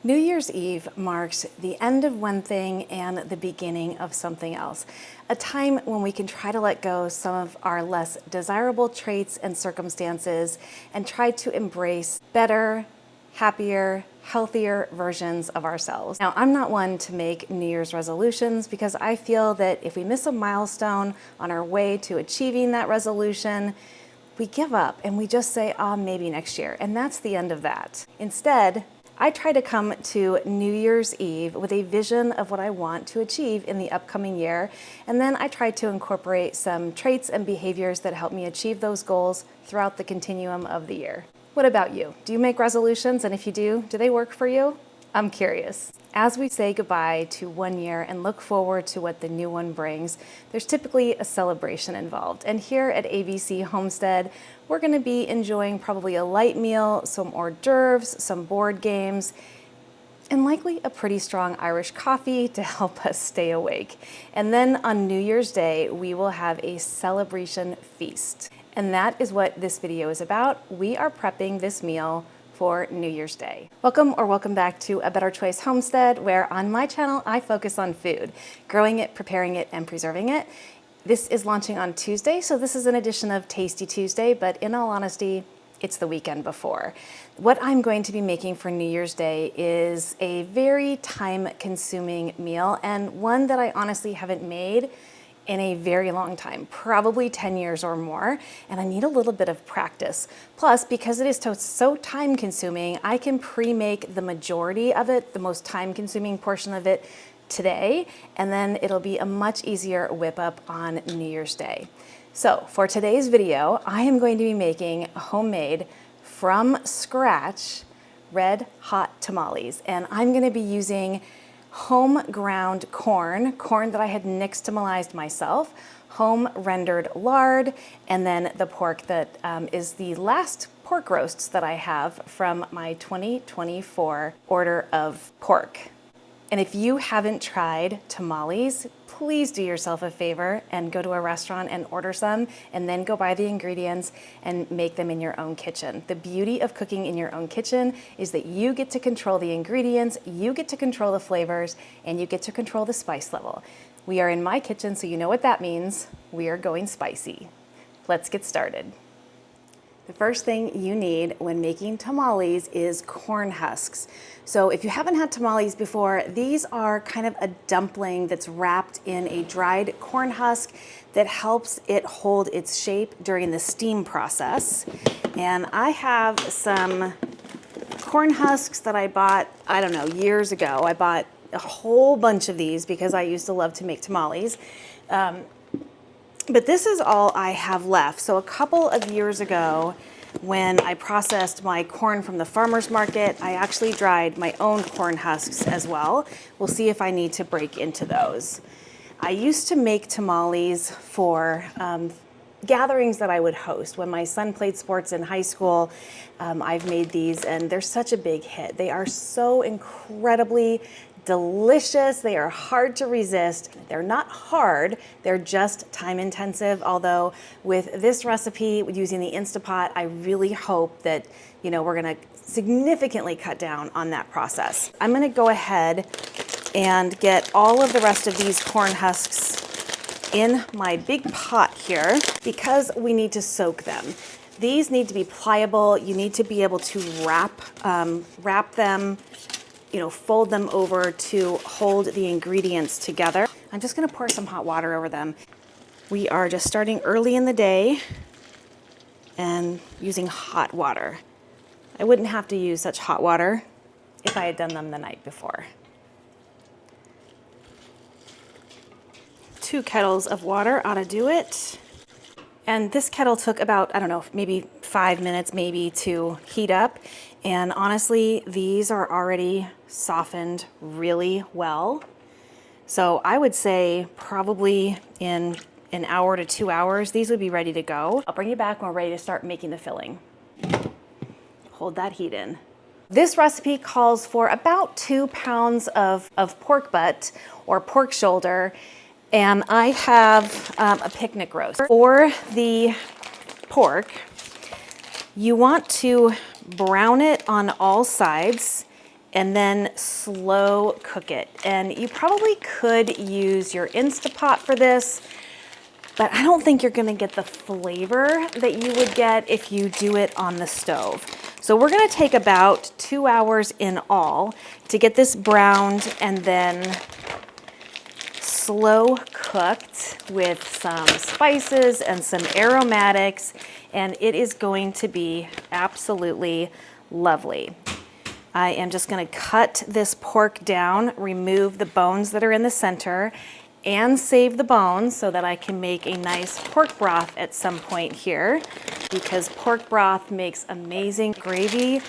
New Year's Eve marks the end of one thing and the beginning of something else. A time when we can try to let go some of our less desirable traits and circumstances and try to embrace better, happier, healthier versions of ourselves. Now, I'm not one to make New Year's resolutions because I feel that if we miss a milestone on our way to achieving that resolution, we give up and we just say, oh, maybe next year. And that's the end of that. Instead, I try to come to New Year's Eve with a vision of what I want to achieve in the upcoming year, and then I try to incorporate some traits and behaviors that help me achieve those goals throughout the continuum of the year. What about you? Do you make resolutions? And if you do they work for you? I'm curious. As we say goodbye to one year and look forward to what the new one brings, there's typically a celebration involved. And here at ABC Homestead, we're going to be enjoying probably a light meal, some hors d'oeuvres, some board games, and likely a pretty strong Irish coffee to help us stay awake. And then on New Year's Day, we will have a celebration feast. And that is what this video is about. We are prepping this meal for New Year's Day. Welcome back to A Better Choice Homestead, where on my channel, I focus on food, growing it, preparing it, and preserving it. This is launching on Tuesday, so this is an edition of Tasty Tuesday, but in all honesty, it's the weekend before. What I'm going to be making for New Year's Day is a very time-consuming meal, and one that I honestly haven't made in a very long time, probably 10 years or more, and I need a little bit of practice. Plus, because it is so time consuming, I can pre-make the majority of it, the most time consuming portion of it today, and then it'll be a much easier whip up on New Year's Day. So for today's video, I am going to be making homemade from scratch red hot tamales, and I'm gonna be using home ground corn that I had nixtamalized myself, home rendered lard, and then the pork that is the last pork roasts that I have from my 2024 order of pork. And if you haven't tried tamales, please do yourself a favor and go to a restaurant and order some, and then go buy the ingredients and make them in your own kitchen. The beauty of cooking in your own kitchen is that you get to control the ingredients, you get to control the flavors, and you get to control the spice level. We are in my kitchen, so you know what that means. We are going spicy. Let's get started. The first thing you need when making tamales is corn husks. So if you haven't had tamales before, these are kind of a dumpling that's wrapped in a dried corn husk that helps it hold its shape during the steam process. And I have some corn husks that I bought, I don't know, years ago. I bought a whole bunch of these because I used to love to make tamales. But this is all I have left. So a couple of years ago, when I processed my corn from the farmer's market, I actually dried my own corn husks as well. We'll see if I need to break into those. I used to make tamales for gatherings that I would host. When my son played sports in high school, I've made these, and they're such a big hit. They are so incredibly delicious. They are hard to resist. They're not hard, they're just time intensive. Although with this recipe, using the Instapot, I really hope that, we're gonna significantly cut down on that process. I'm gonna go ahead and get all of the rest of these corn husks in my big pot here because we need to soak them. These need to be pliable. You need to be able to wrap them, fold them over to hold the ingredients together. I'm just gonna pour some hot water over them. We are just starting early in the day and using hot water. I wouldn't have to use such hot water if I had done them the night before. 2 kettles of water ought to do it. And this kettle took about, I don't know, maybe 5 minutes maybe to heat up. And honestly, these are already softened really well. So I would say probably in an hour to 2 hours, these would be ready to go. I'll bring you back when we're ready to start making the filling. Hold that heat in. This recipe calls for about 2 pounds of pork butt or pork shoulder. And I have a picnic roast. For the pork, you want to brown it on all sides and then slow cook it. And you probably could use your Instapot for this, but I don't think you're gonna get the flavor that you would get if you do it on the stove. So we're gonna take about 2 hours in all to get this browned and then slow cooked with some spices and some aromatics, and it is going to be absolutely lovely. I am just gonna cut this pork down, remove the bones that are in the center, and save the bones so that I can make a nice pork broth at some point here, because pork broth makes amazing gravy,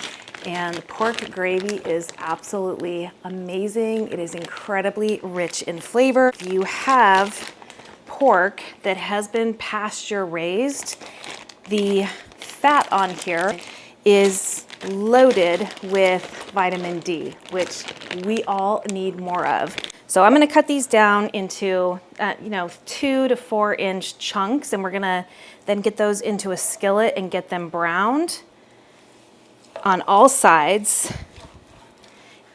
and pork gravy is absolutely amazing. It is incredibly rich in flavor. If you have pork that has been pasture raised, the fat on here is loaded with vitamin D, which we all need more of. So I'm gonna cut these down into 2 to 4 inch chunks, and we're gonna then get those into a skillet and get them browned on all sides.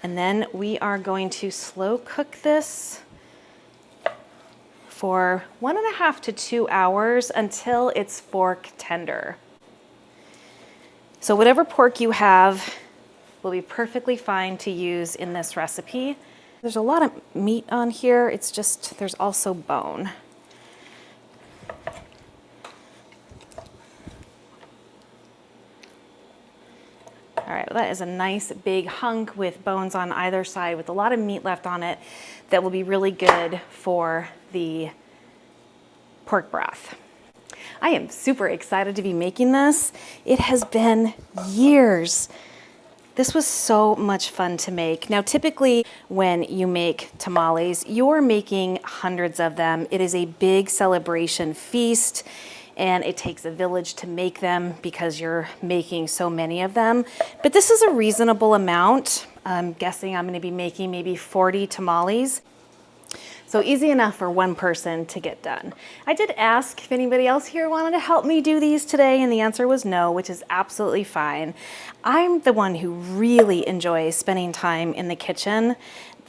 And then we are going to slow cook this for 1.5 to 2 hours until it's fork tender. So whatever pork you have will be perfectly fine to use in this recipe. There's a lot of meat on here, it's just there's also bone. All right, well, that is a nice big hunk with bones on either side with a lot of meat left on it that will be really good for the pork broth. I am super excited to be making this. It has been years. This was so much fun to make. Now, typically when you make tamales, you're making hundreds of them. It is a big celebration feast, and it takes a village to make them because you're making so many of them. But this is a reasonable amount. I'm guessing I'm gonna be making maybe 40 tamales. So easy enough for one person to get done. I did ask if anybody else here wanted to help me do these today, and the answer was no, which is absolutely fine. I'm the one who really enjoys spending time in the kitchen.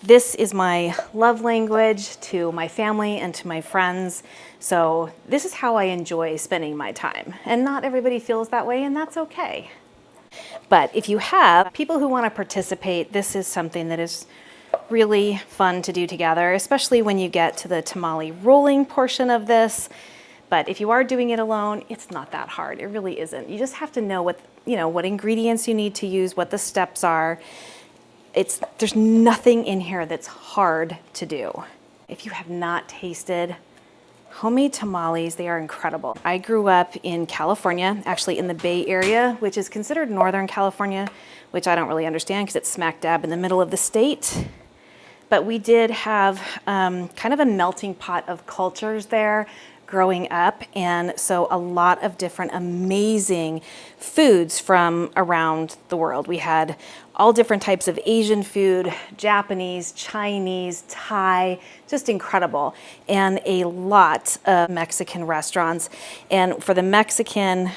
This is my love language to my family and to my friends. So this is how I enjoy spending my time. And not everybody feels that way, and that's okay. But if you have people who want to participate, this is something that is really fun to do together, especially when you get to the tamale rolling portion of this. But if you are doing it alone, it's not that hard. It really isn't. You just have to know what ingredients you need to use, what the steps are. There's nothing in here that's hard to do. If you have not tasted homemade tamales, they are incredible. I grew up in California, actually in the Bay Area, which is considered Northern California, which I don't really understand because it's smack dab in the middle of the state. But we did have kind of a melting pot of cultures there growing up, and so a lot of different amazing foods from around the world. We had all different types of Asian food, Japanese, Chinese, Thai, just incredible, and a lot of Mexican restaurants. And for the Mexican,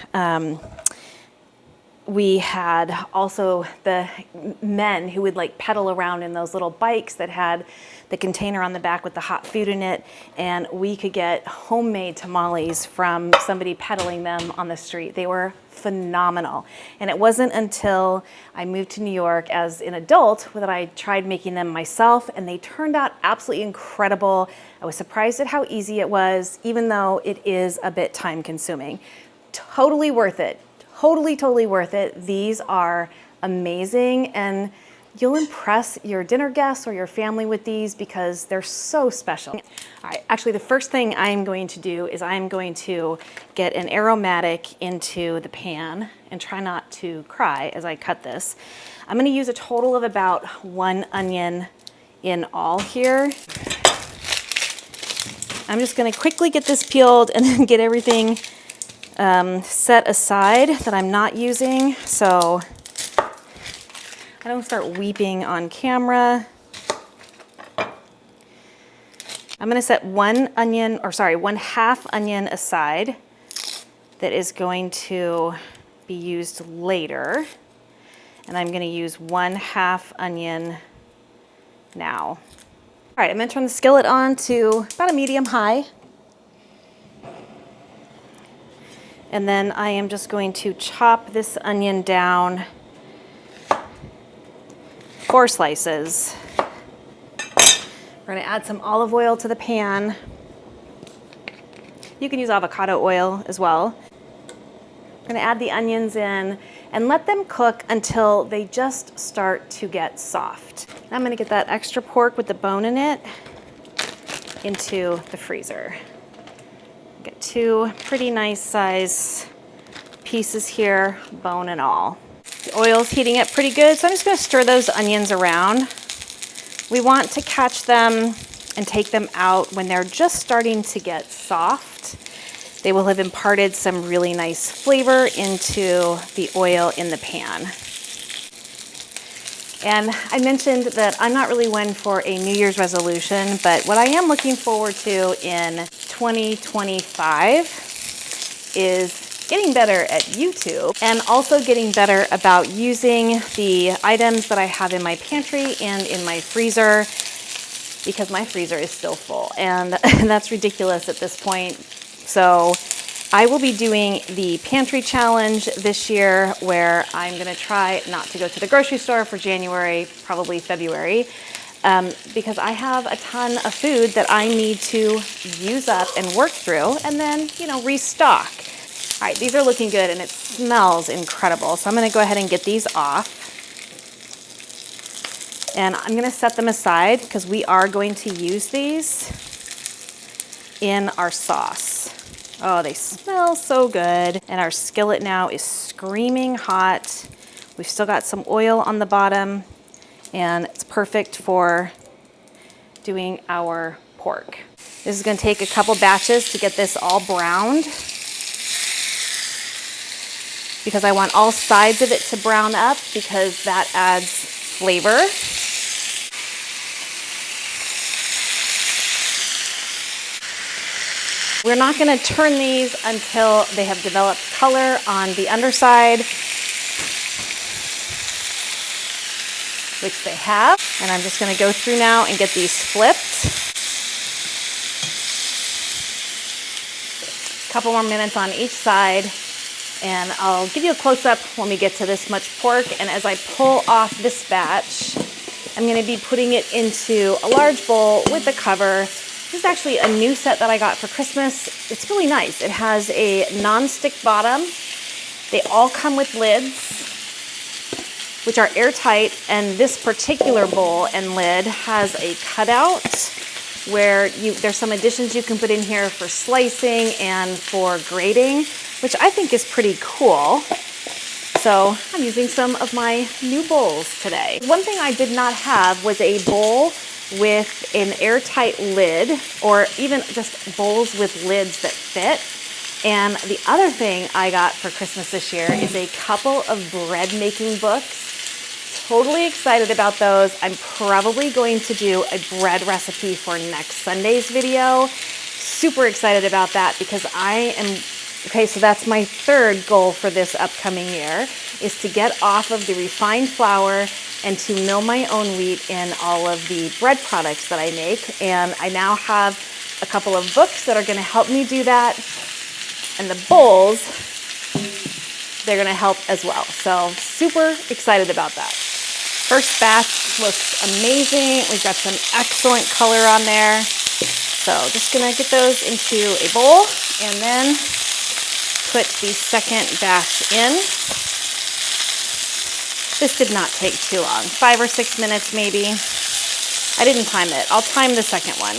we had also the men who would like pedal around in those little bikes that had the container on the back with the hot food in it, and we could get homemade tamales from somebody peddling them on the street. They were phenomenal. And it wasn't until I moved to New York as an adult that I tried making them myself, and they turned out absolutely incredible. I was surprised at how easy it was, even though it is a bit time consuming. Totally worth it. Totally worth it. These are amazing, and you'll impress your dinner guests or your family with these because they're so special. All right, actually the first thing I'm going to do is I'm going to get an aromatic into the pan and try not to cry as I cut this. I'm gonna use a total of about 1 onion in all here. I'm just gonna quickly get this peeled and then get everything set aside that I'm not using, so I don't start weeping on camera. I'm gonna set 1 half onion aside that is going to be used later. And I'm gonna use 1/2 onion now. All right, I'm gonna turn the skillet on to about a medium high. And then I am just going to chop this onion down 4 slices. We're gonna add some olive oil to the pan. You can use avocado oil as well. I'm gonna add the onions in and let them cook until they just start to get soft. I'm gonna get that extra pork with the bone in it into the freezer. Get 2 pretty nice size pieces here, bone and all. The oil's heating up pretty good, so I'm just gonna stir those onions around. We want to catch them and take them out when they're just starting to get soft. They will have imparted some really nice flavor into the oil in the pan. And I mentioned that I'm not really one for a New Year's resolution, but what I am looking forward to in 2025 is getting better at YouTube and also getting better about using the items that I have in my pantry and in my freezer, because my freezer is still full and that's ridiculous at this point. So I will be doing the pantry challenge this year, where I'm gonna try not to go to the grocery store for January, probably February, because I have a ton of food that I need to use up and work through and then, restock. All right, these are looking good and it smells incredible. So I'm gonna go ahead and get these off. And I'm gonna set them aside because we are going to use these in our sauce. Oh, they smell so good. And our skillet now is screaming hot. We've still got some oil on the bottom and it's perfect for doing our pork. This is gonna take a couple batches to get this all browned, because I want all sides of it to brown up, because that adds flavor. We're not gonna turn these until they have developed color on the underside, which they have. And I'm just gonna go through now and get these flipped. A couple more minutes on each side, and I'll give you a close-up when we get to this much pork. And as I pull off this batch, I'm gonna be putting it into a large bowl with the cover. This is actually a new set that I got for Christmas. It's really nice. It has a non-stick bottom. They all come with lids, which are airtight, and this particular bowl and lid has a cutout where there's some additions you can put in here for slicing and for grating, which I think is pretty cool. So I'm using some of my new bowls today. One thing I did not have was a bowl with an airtight lid, or even just bowls with lids that fit. And the other thing I got for Christmas this year is a couple of bread making books. Totally excited about those. I'm probably going to do a bread recipe for next Sunday's video. Super excited about that, because okay, so that's my 3rd goal for this upcoming year, is to get off of the refined flour and to mill my own wheat in all of the bread products that I make. And I now have a couple of books that are gonna help me do that. And the bowls, they're gonna help as well. So super excited about that. First batch looks amazing. We've got some excellent color on there. So just gonna get those into a bowl and then put the second batch in. This did not take too long, 5 or 6 minutes maybe. I didn't time it. I'll time the second one.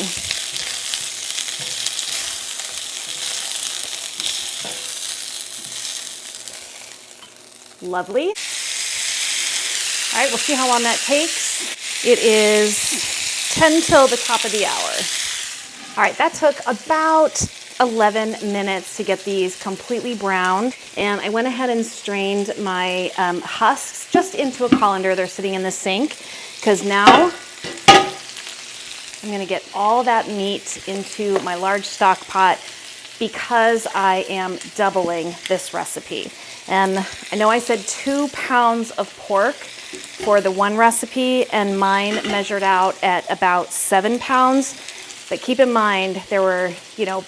Lovely. All right, we'll see how long that takes. It is 10 till the top of the hour. All right, that took about 11 minutes to get these completely browned. And I went ahead and strained my husks just into a colander. They're sitting in the sink, because now I'm gonna get all that meat into my large stock pot, because I am doubling this recipe. And I know I said 2 pounds of pork for the one recipe, and mine measured out at about 7 pounds. But keep in mind, there were,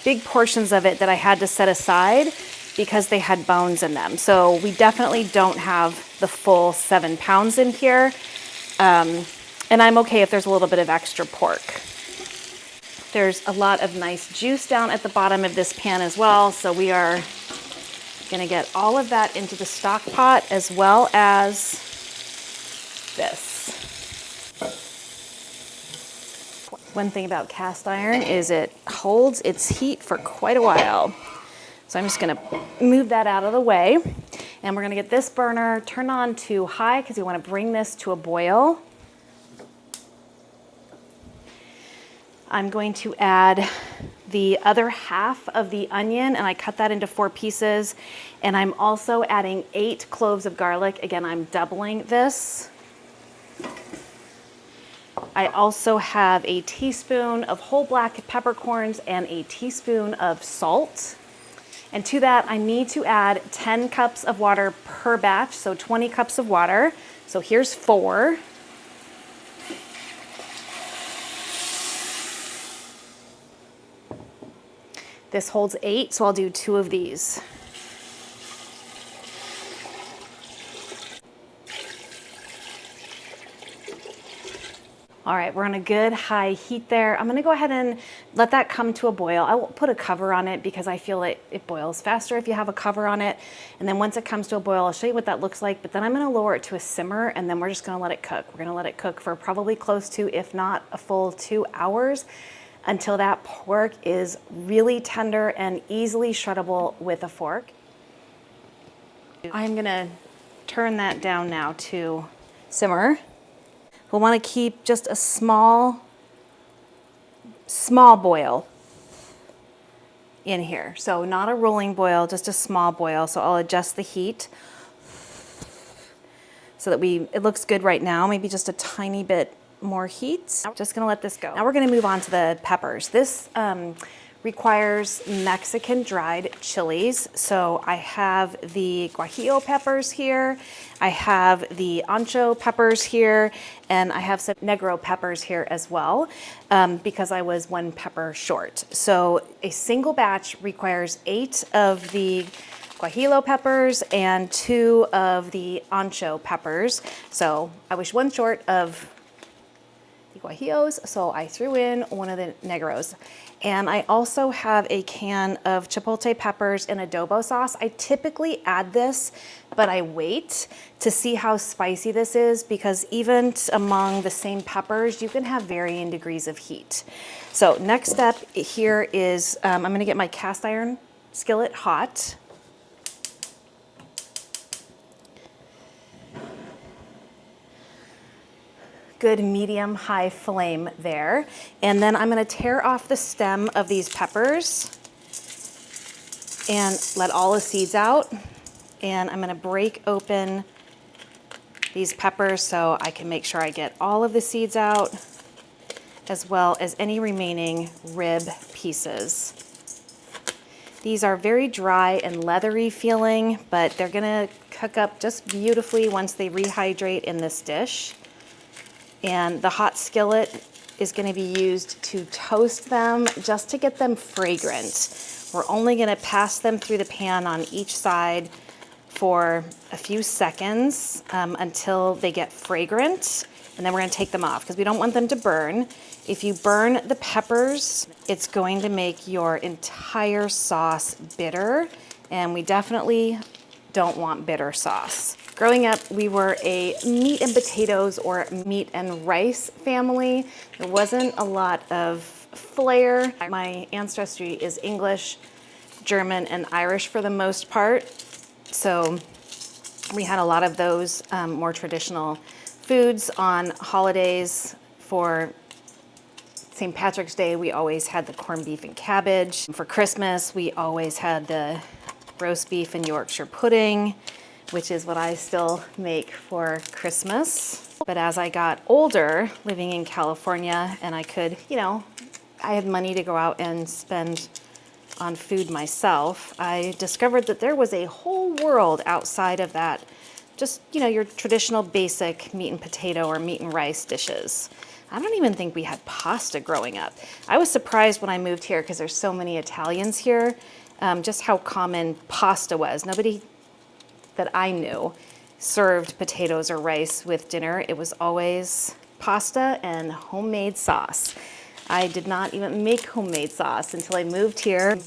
big portions of it that I had to set aside because they had bones in them. So we definitely don't have the full 7 pounds in here. And I'm okay if there's a little bit of extra pork. There's a lot of nice juice down at the bottom of this pan as well. So we are gonna get all of that into the stock pot as well as this. One thing about cast iron is it holds its heat for quite a while. So I'm just gonna move that out of the way. And we're gonna get this burner turned on to high because we wanna bring this to a boil. I'm going to add the other half of the onion, and I cut that into 4 pieces. And I'm also adding 8 cloves of garlic. Again, I'm doubling this. I also have a teaspoon of whole black peppercorns and a teaspoon of salt. And to that, I need to add 10 cups of water per batch, so 20 cups of water. So here's 4. This holds 8, so I'll do 2 of these. All right, we're on a good high heat there. I'm gonna go ahead and let that come to a boil. I will put a cover on it because I feel like it boils faster if you have a cover on it. And then once it comes to a boil, I'll show you what that looks like, but then I'm gonna lower it to a simmer and then we're just gonna let it cook. We're gonna let it cook for probably close to, if not a full 2 hours, until that pork is really tender and easily shreddable with a fork. I'm gonna turn that down now to simmer. We'll want to keep just a small boil in here. So not a rolling boil, just a small boil. So I'll adjust the heat so that it looks good right now. Maybe just a tiny bit more heat. I'm just gonna let this go. Now we're gonna move on to the peppers. This requires Mexican dried chilies. So I have the guajillo peppers here, I have the ancho peppers here, and I have some negro peppers here as well, because I was 1 pepper short. So a single batch requires 8 of the guajillo peppers and 2 of the ancho peppers. So I was 1 short of the guajillos, so I threw in 1 of the negros. And I also have a can of chipotle peppers and adobo sauce. I typically add this, but I wait to see how spicy this is because even among the same peppers, you can have varying degrees of heat. So next step here is I'm gonna get my cast iron skillet hot. Good medium high flame there. And then I'm gonna tear off the stem of these peppers and let all the seeds out. And I'm gonna break open these peppers so I can make sure I get all of the seeds out as well as any remaining rib pieces. These are very dry and leathery feeling, but they're gonna cook up just beautifully once they rehydrate in this dish. And the hot skillet is going to be used to toast them just to get them fragrant. We're only going to pass them through the pan on each side for a few seconds until they get fragrant, and then we're going to take them off because we don't want them to burn. If you burn the peppers, it's going to make your entire sauce bitter, and we definitely don't want bitter sauce. Growing up, we were a meat and potatoes or meat and rice family. There wasn't a lot of flair. My ancestry is English, German, and Irish for the most part. So we had a lot of those more traditional foods on holidays. For St. Patrick's Day, we always had the corned beef and cabbage. For Christmas, we always had the roast beef and Yorkshire pudding, which is what I still make for Christmas. But as I got older, living in California, and I could, I had money to go out and spend on food myself, I discovered that there was a whole world outside of that, just, you know, your traditional basic meat and potato or meat and rice dishes. I don't even think we had pasta growing up. I was surprised when I moved here because there's so many Italians here, just how common pasta was. Nobody that I knew served potatoes or rice with dinner. It was always pasta and homemade sauce. I did not even make homemade sauce until I moved here.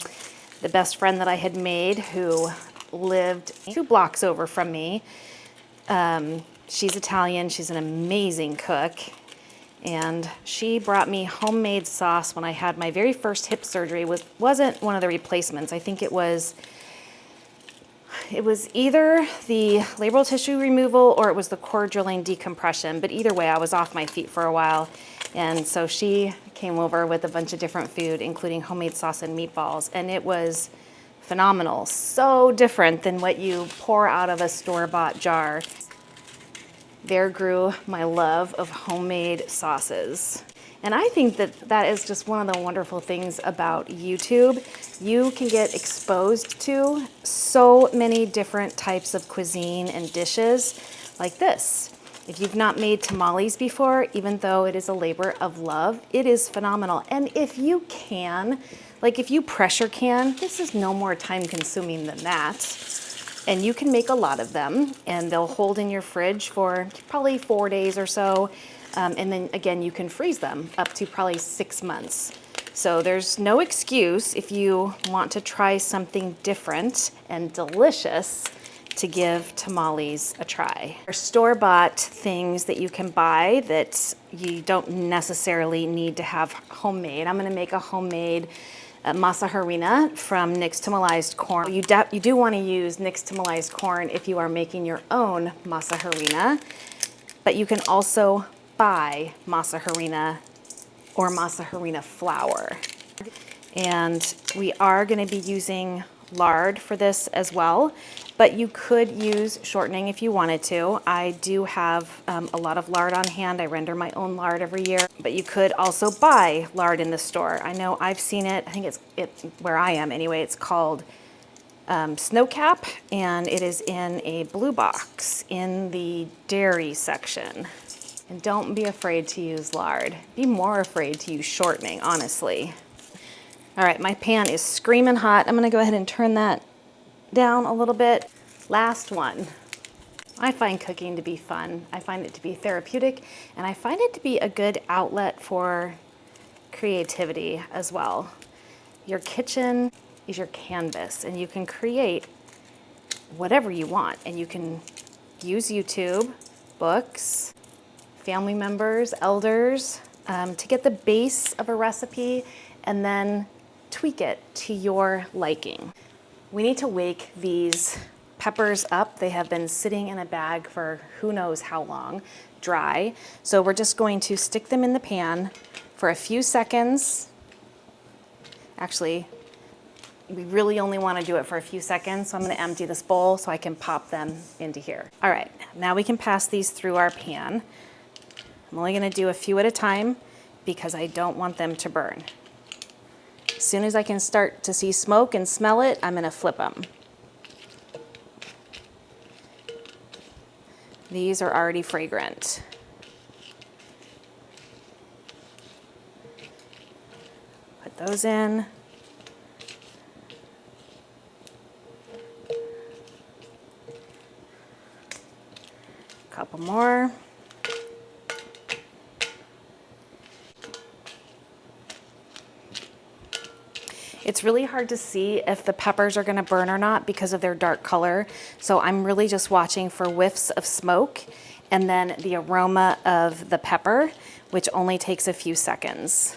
The best friend that I had made, who lived 2 blocks over from me, she's Italian, she's an amazing cook, and she brought me homemade sauce when I had my very first hip surgery. It wasn't one of the replacements. I think it was either the labral tissue removal or it was the core drilling decompression, but either way I was off my feet for a while, and so she came over with a bunch of different food, including homemade sauce and meatballs, and it was phenomenal. So different than what you pour out of a store-bought jar. There grew my love of homemade sauces. And I think that that is just one of the wonderful things about YouTube. You can get exposed to so many different types of cuisine and dishes like this. If you've not made tamales before, even though it is a labor of love, it is phenomenal. And if you can, like if you pressure can, this is no more time consuming than that. And you can make a lot of them, and they'll hold in your fridge for probably 4 days or so. And then again, you can freeze them up to probably 6 months. So there's no excuse if you want to try something different and delicious to give tamales a try. There are store-bought things that you can buy that you don't necessarily need to have homemade. I'm gonna make a homemade Masa Harina from nixtamalized corn. You do want to use nixtamalized corn if you are making your own Masa Harina, but you can also buy Masa Harina or Masa Harina flour. And we are going to be using lard for this as well, but you could use shortening if you wanted to. I do have a lot of lard on hand. I render my own lard every year, but you could also buy lard in the store. I know I've seen it. I think it's where I am anyway. It's called Snowcap, and it is in a blue box in the dairy section. And don't be afraid to use lard. Be more afraid to use shortening, honestly. All right, my pan is screaming hot. I'm gonna go ahead and turn that down a little bit. Last one. I find cooking to be fun. I find it to be therapeutic, and I find it to be a good outlet for creativity as well. Your kitchen is your canvas, and you can create whatever you want, and you can use YouTube, books, family members, elders, to get the base of a recipe and then tweak it to your liking. We need to wake these peppers up. They have been sitting in a bag for who knows how long, dry. So we're just going to stick them in the pan for a few seconds. Actually, we really only want to do it for a few seconds, so I'm going to empty this bowl so I can pop them into here. All right, now we can pass these through our pan. I'm only going to do a few at a time because I don't want them to burn. As soon as I can start to see smoke and smell it, I'm going to flip them. These are already fragrant. Put those in. A couple more. It's really hard to see if the peppers are going to burn or not because of their dark color. So I'm really just watching for whiffs of smoke and then the aroma of the pepper, which only takes a few seconds.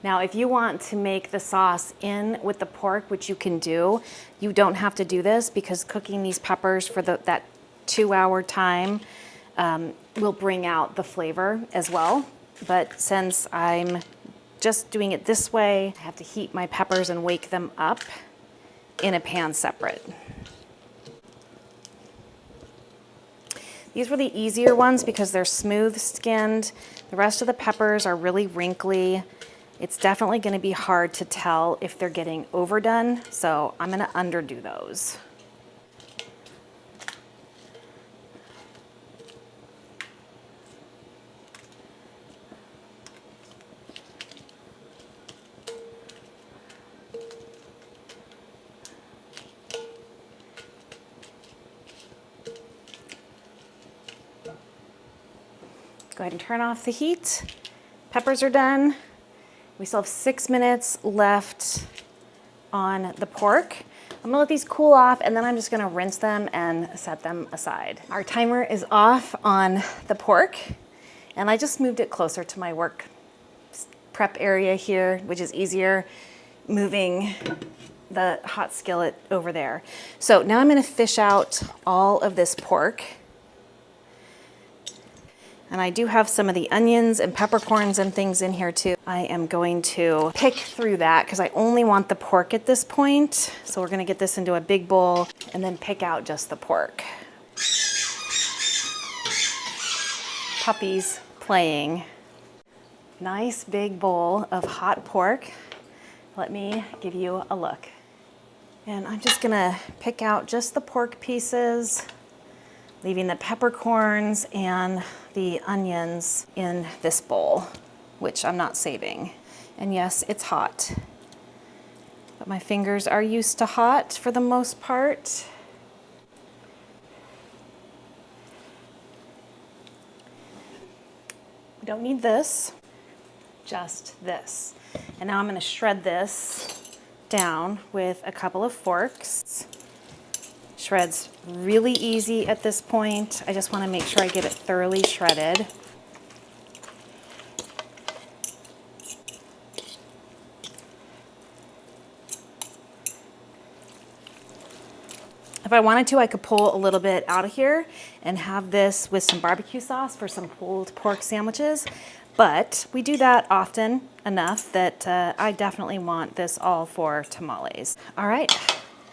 Now, if you want to make the sauce in with the pork, which you can do, you don't have to do this because cooking these peppers for that 2-hour time will bring out the flavor as well. But since I'm just doing it this way, I have to heat my peppers and wake them up in a pan separate. These were the easier ones because they're smooth skinned. The rest of the peppers are really wrinkly. It's definitely going to be hard to tell if they're getting overdone, so I'm going to underdo those. Go ahead and turn off the heat. Peppers are done. We still have 6 minutes left on the pork. I'm gonna let these cool off and then I'm just gonna rinse them and set them aside. Our timer is off on the pork and I just moved it closer to my work prep area here, which is easier moving the hot skillet over there. So now I'm gonna fish out all of this pork. And I do have some of the onions and peppercorns and things in here too. I am going to pick through that because I only want the pork at this point. So we're gonna get this into a big bowl and then pick out just the pork. Puppies playing. Nice big bowl of hot pork. Let me give you a look. And I'm just gonna pick out just the pork pieces, leaving the peppercorns and the onions in this bowl, which I'm not saving. And yes, it's hot, but my fingers are used to hot for the most part. We don't need this, just this. And now I'm gonna shred this down with a couple of forks. Shred's really easy at this point. I just want to make sure I get it thoroughly shredded. If I wanted to, I could pull a little bit out of here and have this with some barbecue sauce for some pulled pork sandwiches. But we do that often enough that I definitely want this all for tamales. All right,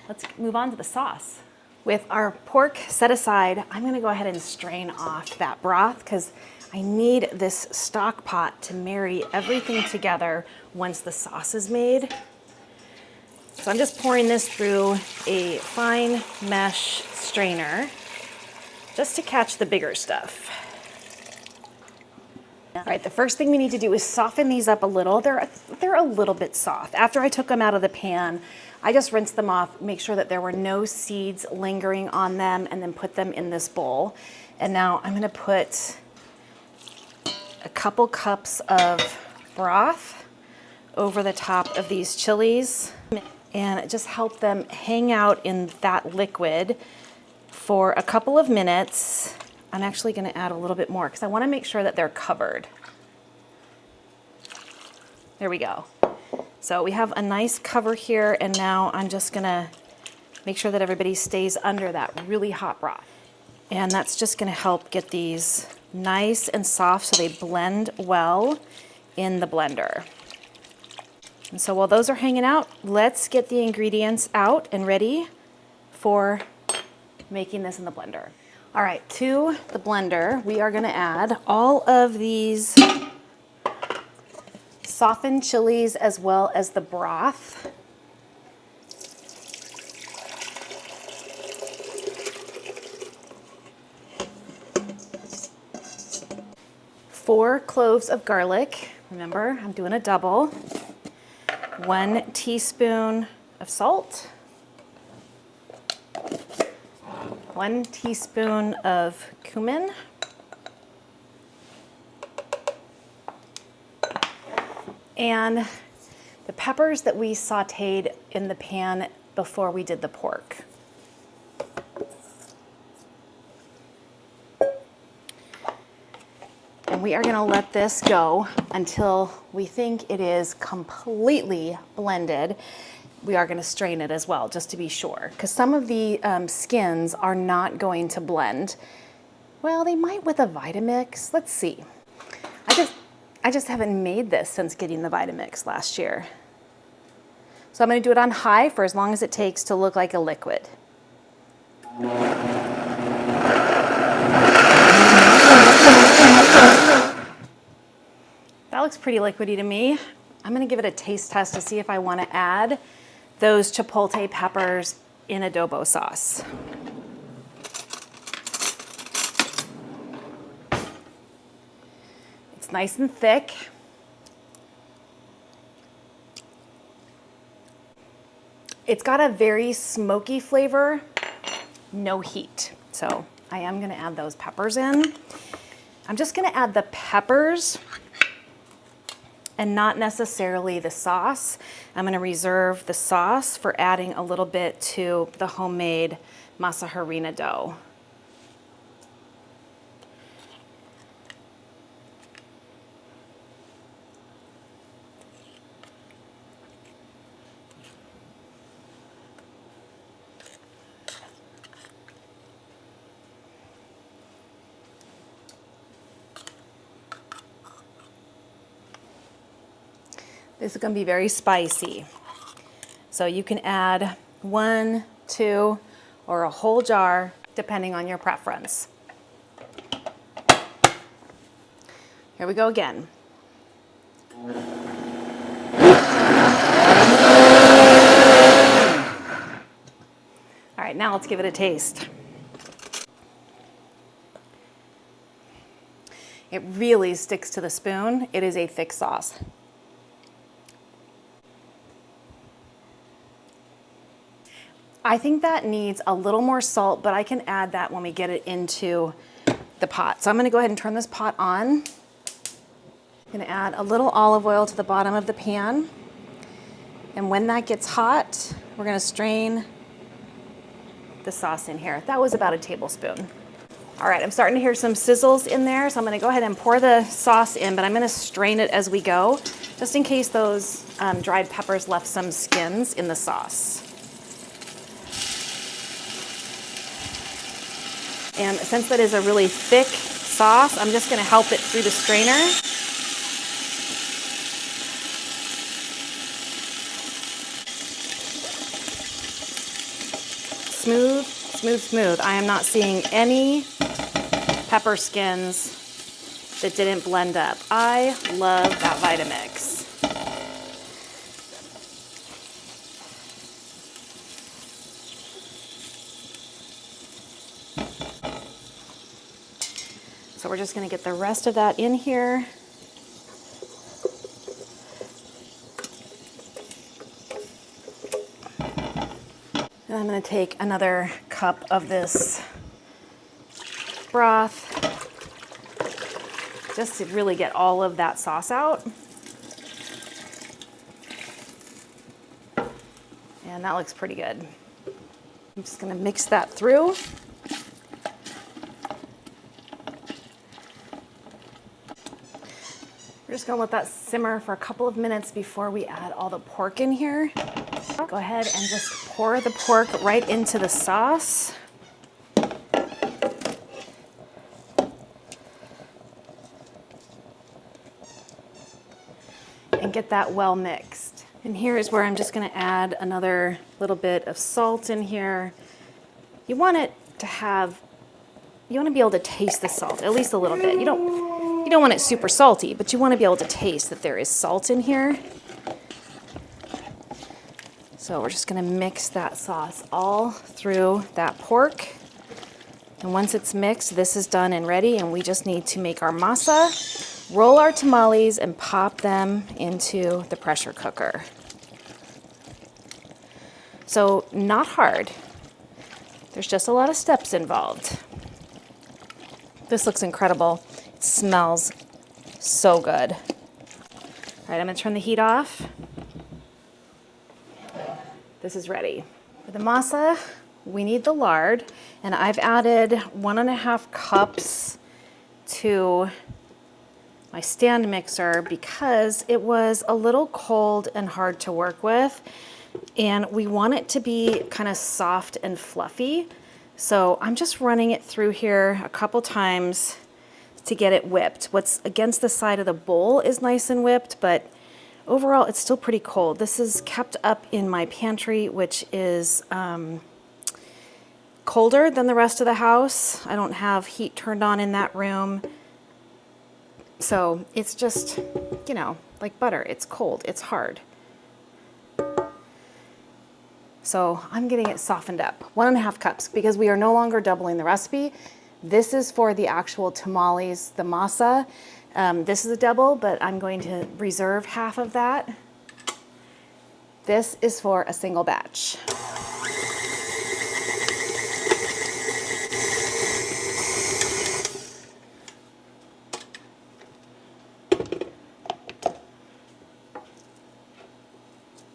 let's move on to the sauce. With our pork set aside, I'm gonna go ahead and strain off that broth because I need this stock pot to marry everything together once the sauce is made. So I'm just pouring this through a fine mesh strainer just to catch the bigger stuff. All right, the first thing we need to do is soften these up a little. They're a little bit soft. After I took them out of the pan, I just rinsed them off, make sure that there were no seeds lingering on them, and then put them in this bowl. And now I'm gonna put a couple cups of broth over the top of these chilies and just help them hang out in that liquid for a couple of minutes. I'm actually gonna add a little bit more because I wanna make sure that they're covered. There we go. So we have a nice cover here, and now I'm just gonna make sure that everybody stays under that really hot broth. And that's just gonna help get these nice and soft so they blend well in the blender. And so while those are hanging out, let's get the ingredients out and ready for making this in the blender. All right, to the blender, we are gonna add all of these softened chilies as well as the broth. Four cloves of garlic. Remember, I'm doing a double. 1 teaspoon of salt. 1 teaspoon of cumin. And the peppers that we sauteed in the pan before we did the pork. And we are gonna let this go until we think it is completely blended. We are gonna strain it as well, just to be sure, because some of the skins are not going to blend. Well, they might with a Vitamix. Let's see. I just haven't made this since getting the Vitamix last year. So I'm gonna do it on high for as long as it takes to look like a liquid. looks pretty liquidy to me. I'm gonna give it a taste test to see if I wanna add those chipotle peppers in adobo sauce. It's nice and thick. It's got a very smoky flavor, no heat. So I am gonna add those peppers in. I'm just gonna add the peppers and not necessarily the sauce. I'm gonna reserve the sauce for adding a little bit to the homemade Masa Harina dough. This is gonna be very spicy. So you can add 1, 2, or a whole jar, depending on your preference. Here we go again. All right, now let's give it a taste. It really sticks to the spoon. It is a thick sauce. I think that needs a little more salt, but I can add that when we get it into the pot. So I'm gonna go ahead and turn this pot on. I'm gonna add a little olive oil to the bottom of the pan. And when that gets hot, we're gonna strain the sauce in here. That was about a tablespoon. All right, I'm starting to hear some sizzles in there, so I'm gonna go ahead and pour the sauce in, but I'm gonna strain it as we go, just in case those dried peppers left some skins in the sauce. And since that is a really thick sauce, I'm just gonna help it through the strainer. Smooth, smooth, smooth. I am not seeing any pepper skins that didn't blend up. I love that Vitamix. So we're just gonna get the rest of that in here. And I'm gonna take another cup of this broth just to really get all of that sauce out. And that looks pretty good. I'm just gonna mix that through. We're just gonna let that simmer for a couple of minutes before we add all the pork in here. Go ahead and just pour the pork right into the sauce. And get that well mixed. And here is where I'm just gonna add another little bit of salt in here. You want it to have, you wanna be able to taste the salt, at least a little bit. You don't want it super salty, but you want to be able to taste that there is salt in here. So we're just going to mix that sauce all through that pork. And once it's mixed, this is done and ready, and we just need to make our masa, roll our tamales, and pop them into the pressure cooker. So not hard. There's just a lot of steps involved. This looks incredible. Smells so good. All right, I'm gonna turn the heat off. This is ready. For the masa, we need the lard, and I've added 1.5 cups to my stand mixer because it was a little cold and hard to work with, and we want it to be kind of soft and fluffy. So I'm just running it through here a couple times to get it whipped. What's against the side of the bowl is nice and whipped, but overall it's still pretty cold. This is kept up in my pantry, which is colder than the rest of the house. I don't have heat turned on in that room. So it's just, you know, like butter. It's cold, it's hard. So I'm getting it softened up, 1.5 cups, because we are no longer doubling the recipe. This is for the actual tamales, the masa. This is a double, but I'm going to reserve half of that. This is for a single batch.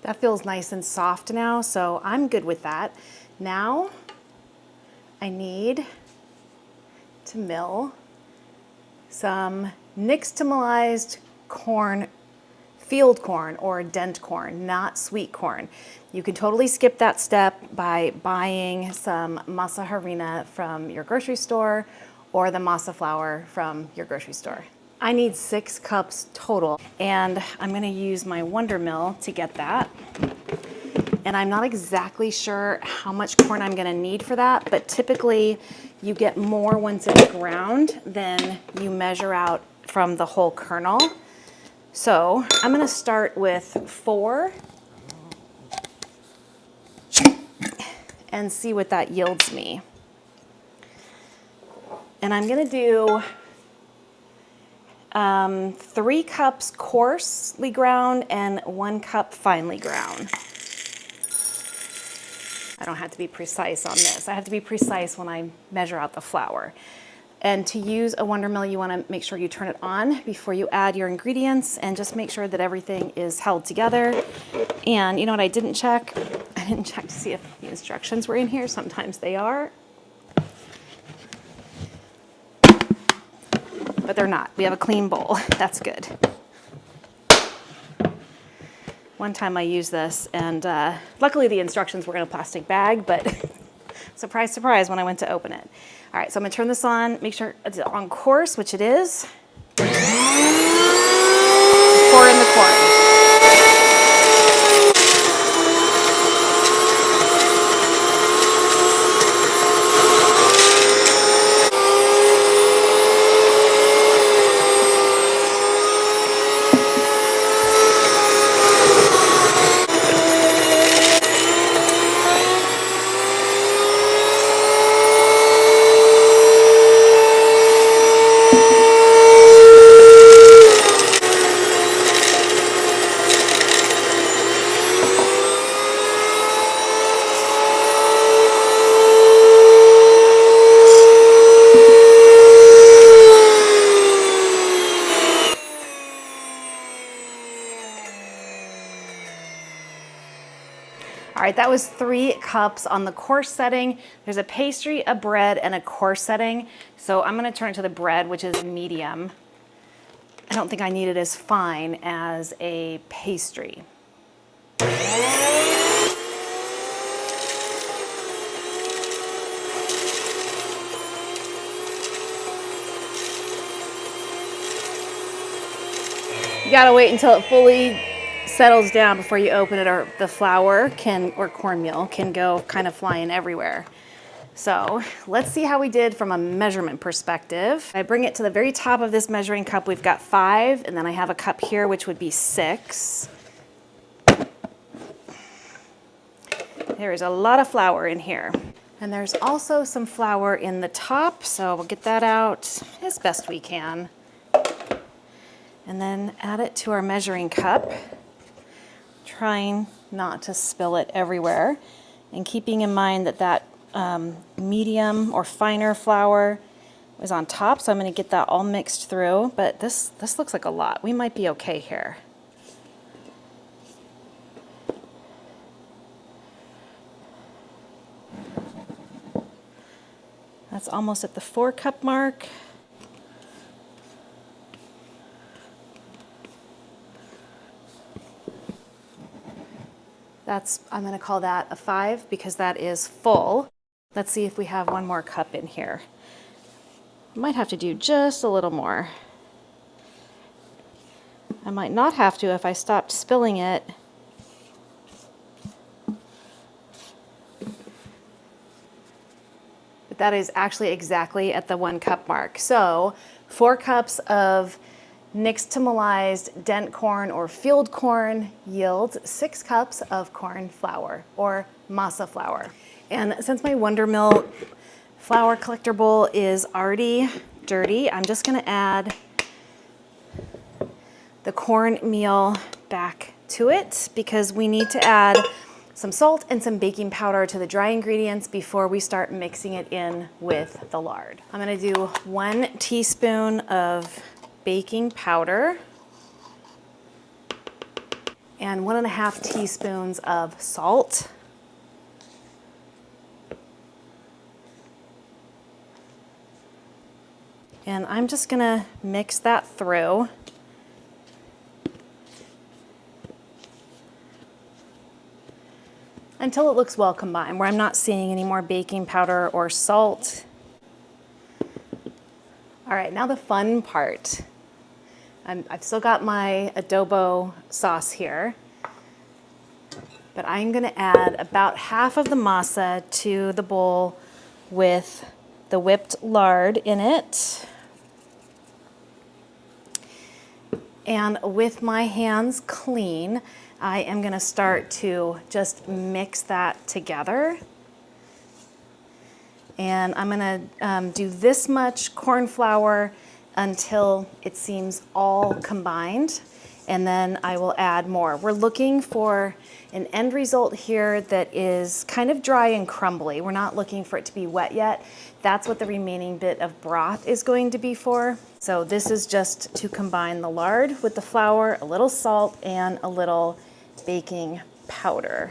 That feels nice and soft now, so I'm good with that. Now I need to mill some nixtamalized corn, field corn or dent corn, not sweet corn. You can totally skip that step by buying some Masa Harina from your grocery store or the masa flour from your grocery store. I need 6 cups total, and I'm gonna use my Wonder Mill to get that. And I'm not exactly sure how much corn I'm gonna need for that, but typically you get more once it's ground than you measure out from the whole kernel. So I'm gonna start with 4 and see what that yields me. And I'm gonna do 3 cups coarsely ground and 1 cup finely ground. I don't have to be precise on this. I have to be precise when I measure out the flour. And to use a Wonder Mill, you want to make sure you turn it on before you add your ingredients, and just make sure that everything is held together. And you know what I didn't check? I didn't check to see if the instructions were in here. Sometimes they are, but they're not. We have a clean bowl. That's good. One time I used this, and luckily the instructions were in a plastic bag, but surprise, surprise when I went to open it. All right, so I'm gonna turn this on, make sure it's on coarse, which it is. Pour in the corn. All right, that was 3 cups on the coarse setting. There's a pastry, a bread, and a coarse setting. So I'm gonna turn it to the bread, which is medium. I don't think I need it as fine as a pastry. You gotta wait until it fully settles down before you open it, or the flour or cornmeal can go kind of flying everywhere. So let's see how we did from a measurement perspective. I bring it to the very top of this measuring cup. We've got 5, and then I have a cup here, which would be 6. There is a lot of flour in here. And there's also some flour in the top, so we'll get that out as best we can. And then add it to our measuring cup, trying not to spill it everywhere, and keeping in mind that that medium or finer flour is on top, so I'm going to get that all mixed through. But this looks like a lot. We might be okay here. That's almost at the 4-cup mark. I'm gonna call that a 5 because that is full. Let's see if we have 1 more cup in here. Might have to do just a little more. I might not have to if I stopped spilling it. But that is actually exactly at the 1 cup mark. So 4 cups of nixtamalized dent corn or field corn yields 6 cups of corn flour or masa flour. And since my Wonder Mill flour collector bowl is already dirty, I'm just gonna add the cornmeal back to it because we need to add some salt and some baking powder to the dry ingredients before we start mixing it in with the lard. I'm gonna do 1 teaspoon of baking powder and 1.5 teaspoons of salt. And I'm just gonna mix that through. Until it looks well combined, where I'm not seeing any more baking powder or salt. All right, now the fun part. I've still got my adobo sauce here, but I'm gonna add about half of the masa to the bowl with the whipped lard in it. And with my hands clean, I am gonna start to just mix that together. And I'm gonna do this much corn flour until it seems all combined. And then I will add more. We're looking for an end result here that is kind of dry and crumbly. We're not looking for it to be wet yet. That's what the remaining bit of broth is going to be for. So this is just to combine the lard with the flour, a little salt, and a little baking powder.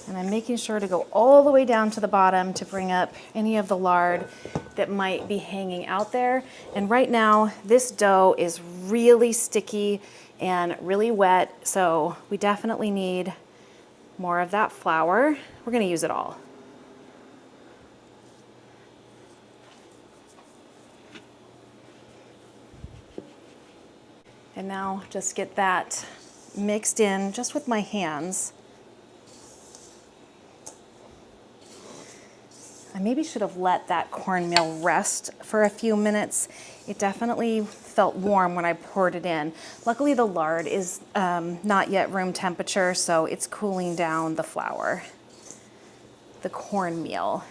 And I'm making sure to go all the way down to the bottom to bring up any of the lard that might be hanging out there. And right now, this dough is really sticky and really wet, so we definitely need more of that flour. We're gonna use it all. And now just get that mixed in just with my hands. I maybe should have let that cornmeal rest for a few minutes. It definitely felt warm when I poured it in. Luckily the lard is not yet room temperature, so it's cooling down the flour, the cornmeal.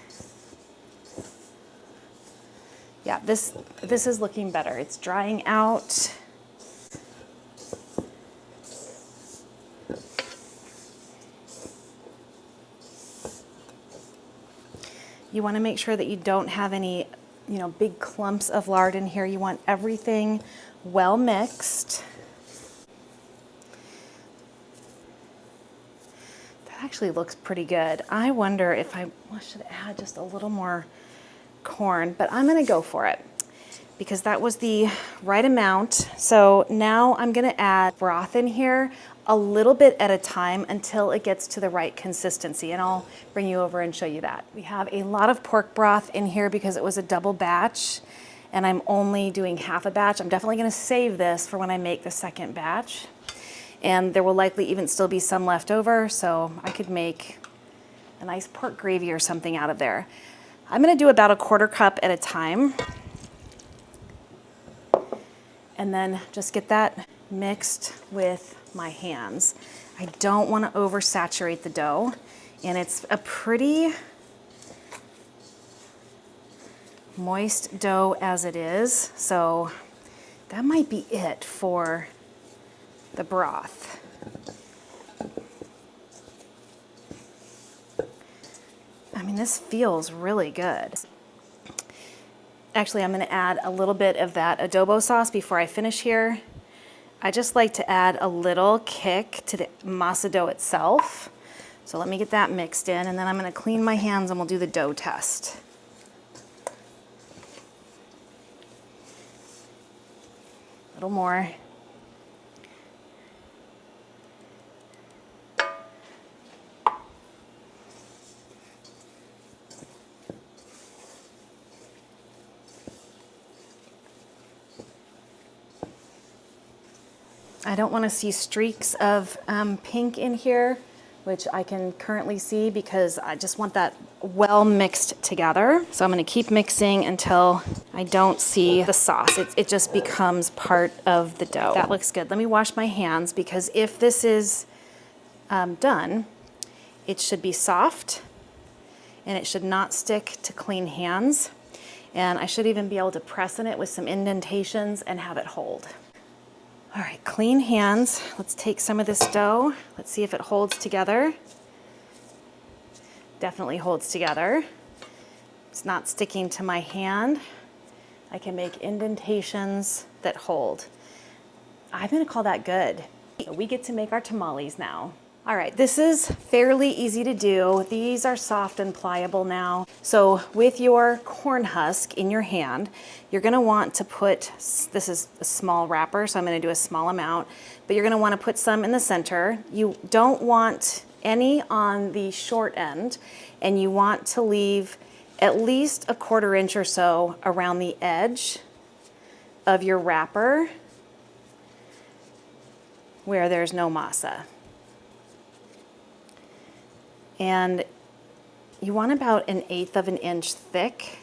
Yeah, this is looking better. It's drying out. You want to make sure that you don't have any, big clumps of lard in here. You want everything well mixed. That actually looks pretty good. I wonder if I should add just a little more corn, but I'm going to go for it because that was the right amount. So now I'm going to add broth in here a little bit at a time until it gets to the right consistency, and I'll bring you over and show you that. We have a lot of pork broth in here because it was a double batch, and I'm only doing half a batch. I'm definitely gonna save this for when I make the second batch, and there will likely even still be some left over, so I could make a nice pork gravy or something out of there. I'm gonna do about a 1/4 cup at a time, and then just get that mixed with my hands. I don't want to oversaturate the dough, and it's a pretty moist dough as it is, so that might be it for the broth. I mean, this feels really good. Actually, I'm going to add a little bit of that adobo sauce before I finish here. I just like to add a little kick to the masa dough itself. So let me get that mixed in, and then I'm going to clean my hands and we'll do the dough test. A little more. I don't want to see streaks of pink in here, which I can currently see because I just want that well mixed together. So I'm gonna keep mixing until I don't see the sauce. It just becomes part of the dough. That looks good. Let me wash my hands because if this is done, it should be soft and it should not stick to clean hands. And I should even be able to press in it with some indentations and have it hold. All right, clean hands. Let's take some of this dough. Let's see if it holds together. Definitely holds together. It's not sticking to my hand. I can make indentations that hold. I'm gonna call that good. We get to make our tamales now. All right, this is fairly easy to do. These are soft and pliable now. So with your corn husk in your hand, you're gonna want to put, this is a small wrapper, so I'm gonna do a small amount, but you're gonna wanna put some in the center. You don't want any on the short end, and you want to leave at least a 1/4 inch or so around the edge of your wrapper where there's no masa. And you want about 1/8 of an inch thick.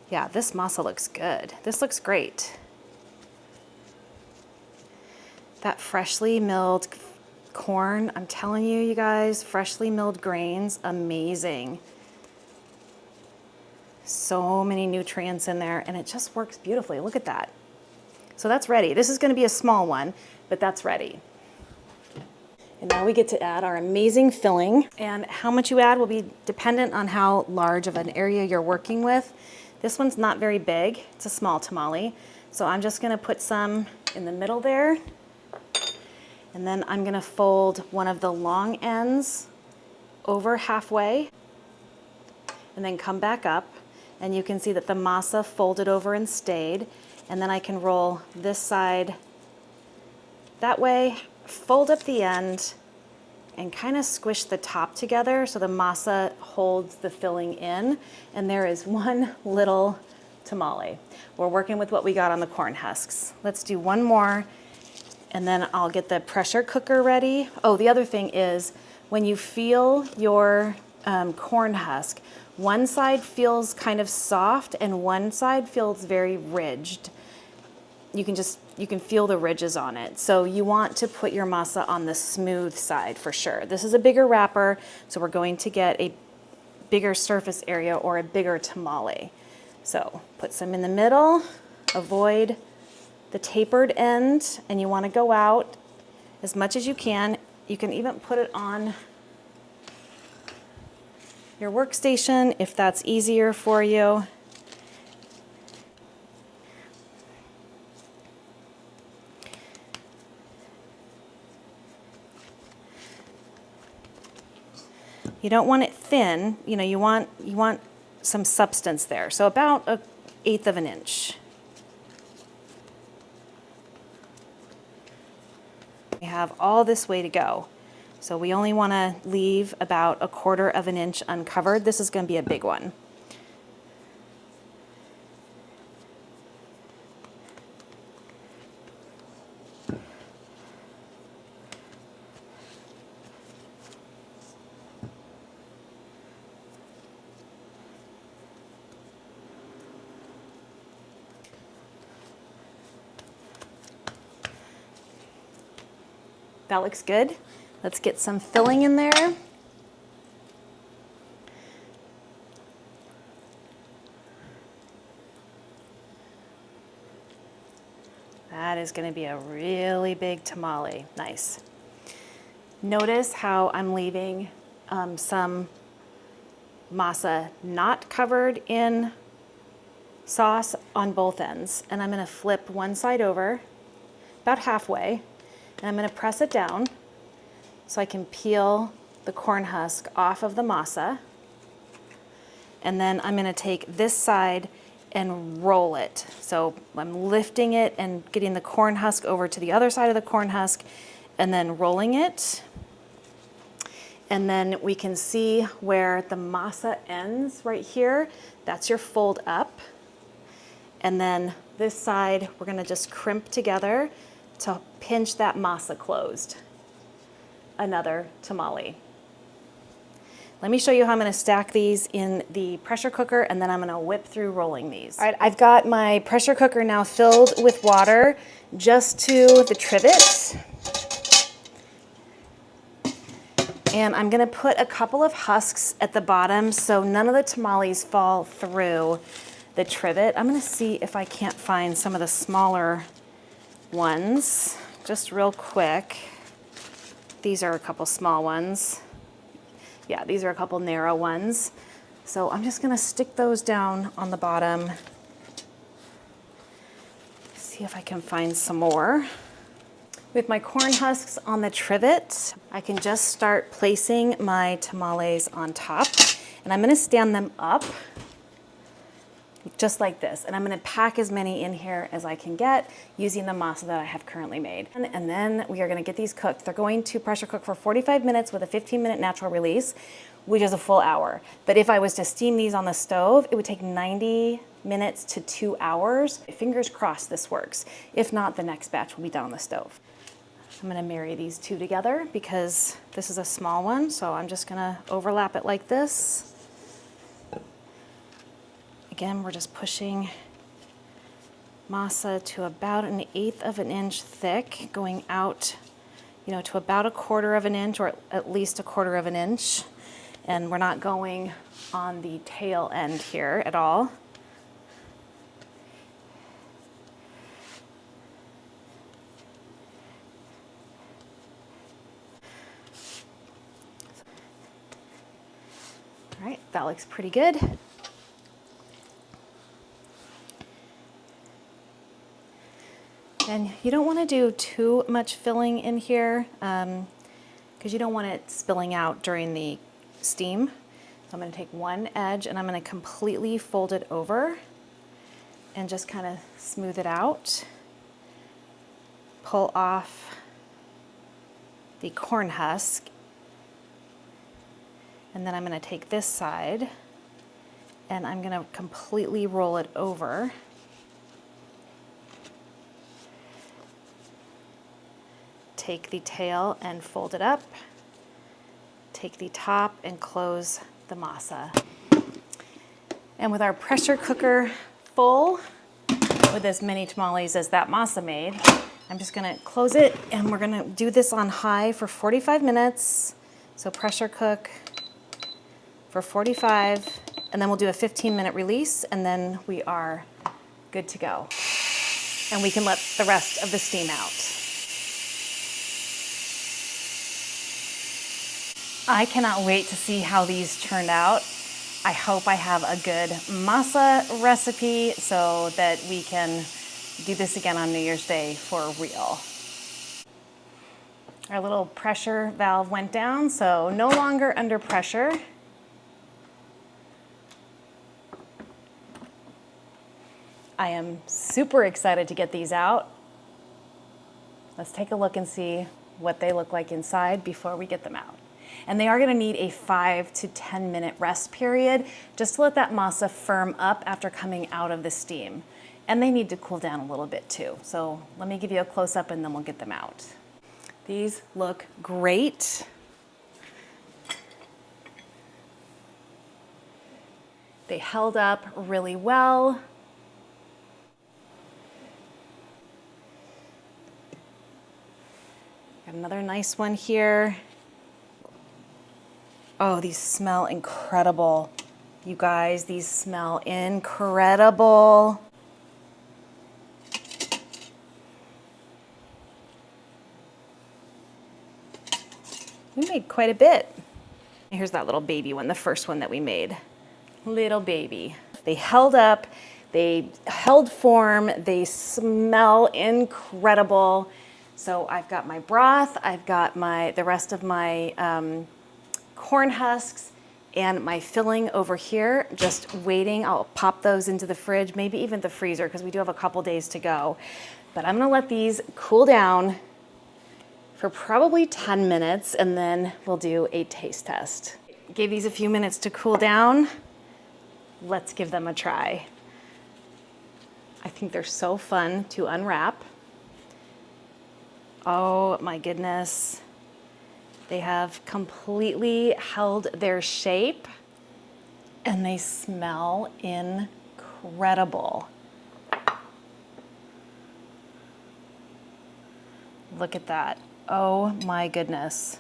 Yeah, this masa looks good. This looks great. That freshly milled corn, I'm telling you, you guys, freshly milled grains, amazing. So many nutrients in there, and it just works beautifully. Look at that. So that's ready. This is gonna be a small one, but that's ready. And now we get to add our amazing filling. And how much you add will be dependent on how large of an area you're working with. This one's not very big, it's a small tamale. So I'm just gonna put some in the middle there. And then I'm gonna fold one of the long ends over halfway and then come back up. And you can see that the masa folded over and stayed. And then I can roll this side that way, fold up the end, and kind of squish the top together so the masa holds the filling in. And there is one little tamale. We're working with what we got on the corn husks. Let's do one more, and then I'll get the pressure cooker ready. Oh, the other thing is when you feel your corn husk, one side feels kind of soft and one side feels very ridged. You can feel the ridges on it. So you want to put your masa on the smooth side for sure. This is a bigger wrapper, so we're going to get a bigger surface area or a bigger tamale. So put some in the middle, avoid the tapered end, and you want to go out as much as you can. You can even put it on your workstation if that's easier for you. You don't want it thin, you know, you want some substance there. So about 1/8 of an inch. We have all this way to go. So we only want to leave about 1/4 of an inch uncovered. This is going to be a big one. That looks good. Let's get some filling in there. That is going to be a really big tamale. Nice. Notice how I'm leaving some masa not covered in sauce on both ends. And I'm going to flip one side over about halfway. And I'm going to press it down so I can peel the corn husk off of the masa. And then I'm going to take this side and roll it. So I'm lifting it and getting the corn husk over to the other side of the corn husk and then rolling it. And then we can see where the masa ends right here. That's your fold up. And then this side, we're going to just crimp together to pinch that masa closed. Another tamale. Let me show you how I'm gonna stack these in the pressure cooker, and then I'm gonna whip through rolling these. All right, I've got my pressure cooker now filled with water just to the trivet. And I'm gonna put a couple of husks at the bottom so none of the tamales fall through the trivet. I'm gonna see if I can't find some of the smaller ones, just real quick. These are a couple small ones. Yeah, these are a couple narrow ones. So I'm just gonna stick those down on the bottom. See if I can find some more. With my corn husks on the trivet, I can just start placing my tamales on top. And I'm gonna stand them up just like this. And I'm gonna pack as many in here as I can get using the masa that I have currently made. And then we are gonna get these cooked. They're going to pressure cook for 45 minutes with a 15-minute natural release, which is a full hour. But if I was to steam these on the stove, it would take 90 minutes to 2 hours. Fingers crossed this works. If not, the next batch will be done on the stove. I'm gonna marry these two together because this is a small one, so I'm just gonna overlap it like this. Again, we're just pushing masa to about 1/8 of an inch thick, going out, to about 1/4 of an inch or at least 1/4 of an inch. And we're not going on the tail end here at all. All right, that looks pretty good. And you don't want to do too much filling in here because you don't want it spilling out during the steam. So I'm going to take one edge and I'm going to completely fold it over and just kind of smooth it out. Pull off the corn husk. And then I'm going to take this side and I'm going to completely roll it over. Take the tail and fold it up. Take the top and close the masa. And with our pressure cooker full, with as many tamales as that masa made, I'm just gonna close it and we're gonna do this on high for 45 minutes. So pressure cook for 45, and then we'll do a 15-minute release, and then we are good to go. And we can let the rest of the steam out. I cannot wait to see how these turned out. I hope I have a good masa recipe so that we can do this again on New Year's Day for real. Our little pressure valve went down, so no longer under pressure. I am super excited to get these out. Let's take a look and see what they look like inside before we get them out. And they are gonna need a 5 to 10 minute rest period just to let that masa firm up after coming out of the steam. And they need to cool down a little bit too. So let me give you a close up and then we'll get them out. These look great. They held up really well. Got another nice one here. Oh, these smell incredible. You guys, these smell incredible. We made quite a bit. Here's that little baby one, the first one that we made. Little baby. They held up, they held form, they smell incredible. So I've got my broth, I've got the rest of my corn husks and my filling over here, just waiting. I'll pop those into the fridge, maybe even the freezer, because we do have a couple days to go. But I'm gonna let these cool down for probably 10 minutes, and then we'll do a taste test. Gave these a few minutes to cool down. Let's give them a try. I think they're so fun to unwrap. Oh my goodness. They have completely held their shape and they smell incredible. Look at that. Oh my goodness.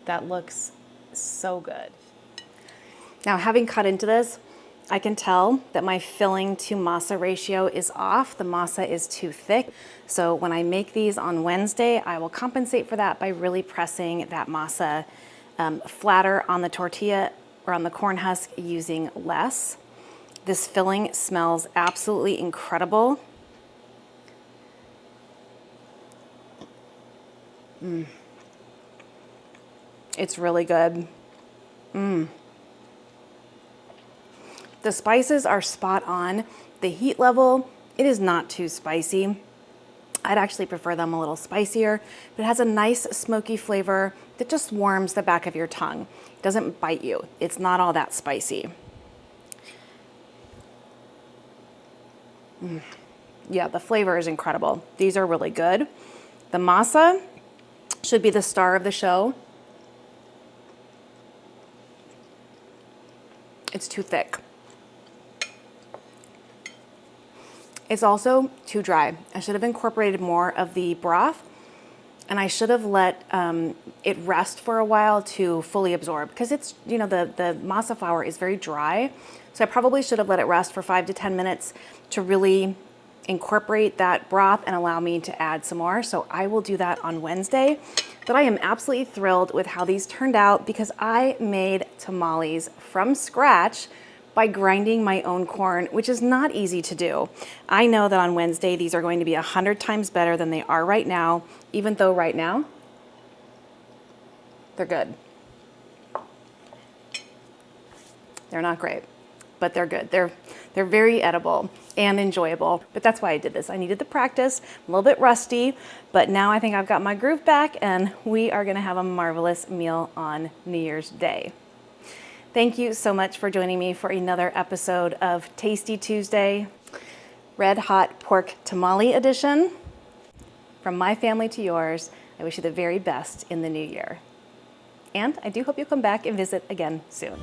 That looks so good. Now, having cut into this, I can tell that my filling to masa ratio is off. The masa is too thick. So when I make these on Wednesday, I will compensate for that by really pressing that masa flatter on the tortilla or on the corn husk using less. This filling smells absolutely incredible. It's really good. The spices are spot on. The heat level, it is not too spicy. I'd actually prefer them a little spicier, but it has a nice smoky flavor that just warms the back of your tongue. It doesn't bite you. It's not all that spicy. Yeah, the flavor is incredible. These are really good. The masa should be the star of the show. It's too thick. It's also too dry. I should have incorporated more of the broth, and I should have let it rest for a while to fully absorb, because it's, you know, the masa flour is very dry. So I probably should have let it rest for 5 to 10 minutes to really incorporate that broth and allow me to add some more. So I will do that on Wednesday. But I am absolutely thrilled with how these turned out, because I made tamales from scratch by grinding my own corn, which is not easy to do. I know that on Wednesday, these are going to be 100 times better than they are right now, even though right now, they're good. They're not great, but they're good. They're very edible and enjoyable, but that's why I did this. I needed the practice, a little bit rusty, but now I think I've got my groove back, and we are gonna have a marvelous meal on New Year's Day. Thank you so much for joining me for another episode of Tasty Tuesday, Red Hot Pork Tamale Edition. From my family to yours, I wish you the very best in the new year. And I do hope you'll come back and visit again soon.